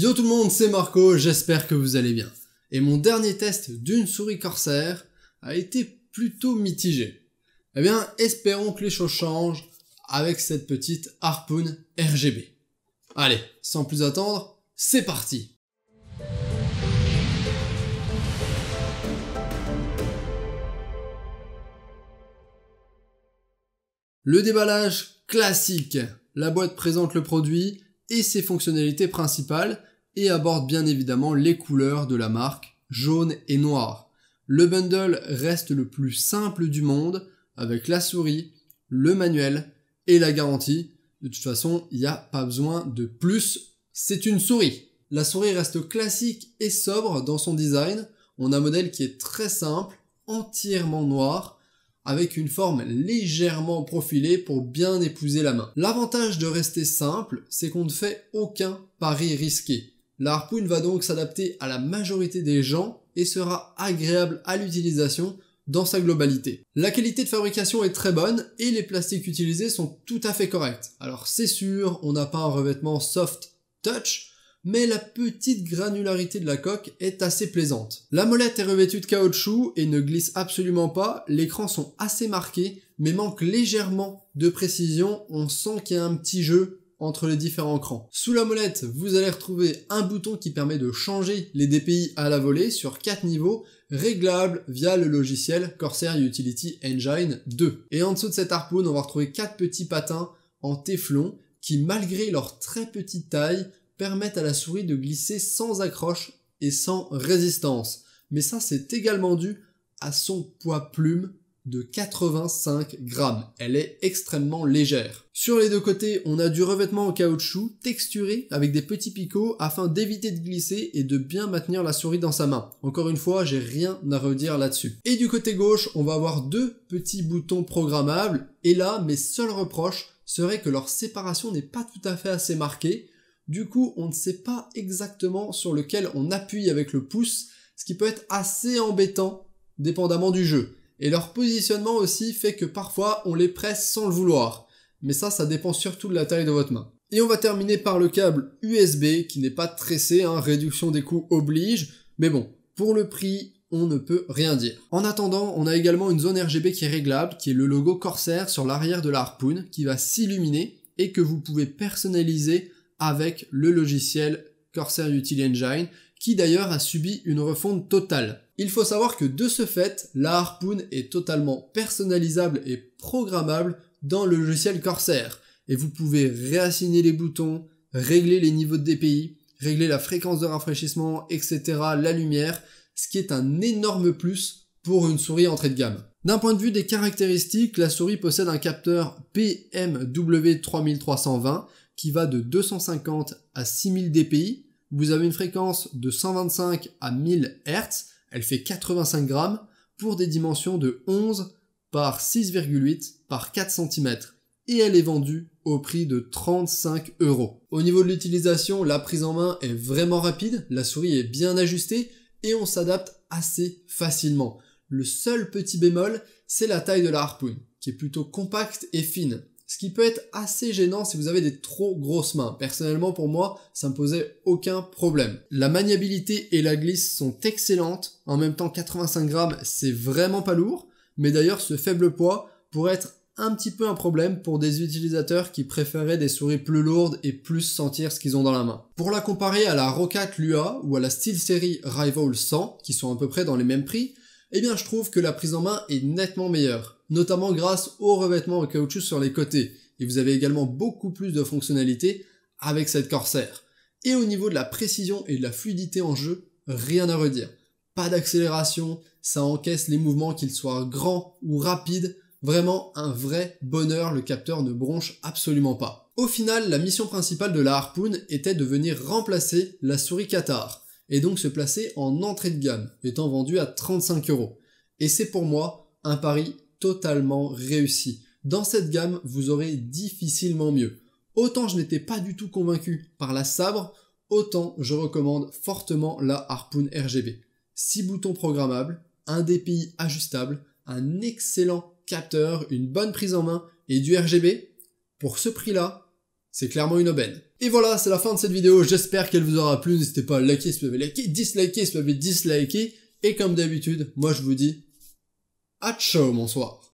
Yo tout le monde, c'est Marco, j'espère que vous allez bien. Et mon dernier test d'une souris Corsair a été plutôt mitigé. Eh bien, espérons que les choses changent avec cette petite Harpoon RGB. Allez, sans plus attendre, c'est parti! Le déballage classique. La boîte présente le produit et ses fonctionnalités principales et aborde bien évidemment les couleurs de la marque, jaune et noir. Le bundle reste le plus simple du monde avec la souris, le manuel et la garantie. De toute façon, il n'y a pas besoin de plus, c'est une souris. La souris reste classique et sobre dans son design. On a un modèle qui est très simple, entièrement noir, avec une forme légèrement profilée pour bien épouser la main. L'avantage de rester simple, c'est qu'on ne fait aucun pari risqué. La Harpoon va donc s'adapter à la majorité des gens et sera agréable à l'utilisation dans sa globalité. La qualité de fabrication est très bonne et les plastiques utilisés sont tout à fait corrects. Alors c'est sûr, on n'a pas un revêtement soft touch, mais la petite granularité de la coque est assez plaisante. La molette est revêtue de caoutchouc et ne glisse absolument pas, les crans sont assez marqués, mais manquent légèrement de précision, on sent qu'il y a un petit jeu entre les différents crans. Sous la molette, vous allez retrouver un bouton qui permet de changer les DPI à la volée sur 4 niveaux, réglable via le logiciel Corsair Utility Engine 2. Et en dessous de cette Harpoon, on va retrouver 4 petits patins en téflon qui, malgré leur très petite taille, permettent à la souris de glisser sans accroche et sans résistance. Mais ça, c'est également dû à son poids plume de 85 grammes. Elle est extrêmement légère. Sur les deux côtés, on a du revêtement en caoutchouc texturé avec des petits picots afin d'éviter de glisser et de bien maintenir la souris dans sa main. Encore une fois, j'ai rien à redire là-dessus. Et du côté gauche, on va avoir deux petits boutons programmables. Et là, mes seuls reproches seraient que leur séparation n'est pas tout à fait assez marquée. Du coup, on ne sait pas exactement sur lequel on appuie avec le pouce, ce qui peut être assez embêtant, dépendamment du jeu. Et leur positionnement aussi fait que parfois, on les presse sans le vouloir. Mais ça dépend surtout de la taille de votre main. Et on va terminer par le câble USB, qui n'est pas tressé, réduction des coûts oblige. Mais bon, pour le prix, on ne peut rien dire. En attendant, on a également une zone RGB qui est réglable, qui est le logo Corsair sur l'arrière de la Harpoon, qui va s'illuminer et que vous pouvez personnaliser avec le logiciel Corsair Utility Engine, qui d'ailleurs a subi une refonte totale. Il faut savoir que de ce fait, la Harpoon est totalement personnalisable et programmable dans le logiciel Corsair. Et vous pouvez réassigner les boutons, régler les niveaux de DPI, régler la fréquence de rafraîchissement, etc., la lumière, ce qui est un énorme plus pour une souris entrée de gamme. D'un point de vue des caractéristiques, la souris possède un capteur PMW3320 qui va de 250 à 6000 dpi. Vous avez une fréquence de 125 à 1000 Hz, elle fait 85 grammes pour des dimensions de 11 par 6,8 par 4 cm et elle est vendue au prix de 35 €. Au niveau de l'utilisation, la prise en main est vraiment rapide, la souris est bien ajustée et on s'adapte assez facilement. Le seul petit bémol, c'est la taille de la Harpoon, qui est plutôt compacte et fine. Ce qui peut être assez gênant si vous avez des trop grosses mains. Personnellement, pour moi, ça me posait aucun problème. La maniabilité et la glisse sont excellentes. En même temps, 85 grammes, c'est vraiment pas lourd. Mais d'ailleurs, ce faible poids pourrait être un petit peu un problème pour des utilisateurs qui préféraient des souris plus lourdes et plus sentir ce qu'ils ont dans la main. Pour la comparer à la Roccat Lua ou à la SteelSeries Rival 100, qui sont à peu près dans les mêmes prix, eh bien je trouve que la prise en main est nettement meilleure, notamment grâce au revêtement en caoutchouc sur les côtés, et vous avez également beaucoup plus de fonctionnalités avec cette Corsair. Et au niveau de la précision et de la fluidité en jeu, rien à redire. Pas d'accélération, ça encaisse les mouvements qu'ils soient grands ou rapides, vraiment un vrai bonheur, le capteur ne bronche absolument pas. Au final, la mission principale de la Harpoon était de venir remplacer la souris Qatar, et donc se placer en entrée de gamme, étant vendue à 35 €. Et c'est pour moi un pari totalement réussi. Dans cette gamme, vous aurez difficilement mieux. Autant je n'étais pas du tout convaincu par la Sabre, autant je recommande fortement la Harpoon RGB. 6 boutons programmables, un DPI ajustable, un excellent capteur, une bonne prise en main et du RGB. Pour ce prix-là, c'est clairement une aubaine. Et voilà, c'est la fin de cette vidéo, j'espère qu'elle vous aura plu, n'hésitez pas à liker si vous avez liké, disliker si vous avez disliké, et comme d'habitude, moi je vous dis, à ciao, bonsoir.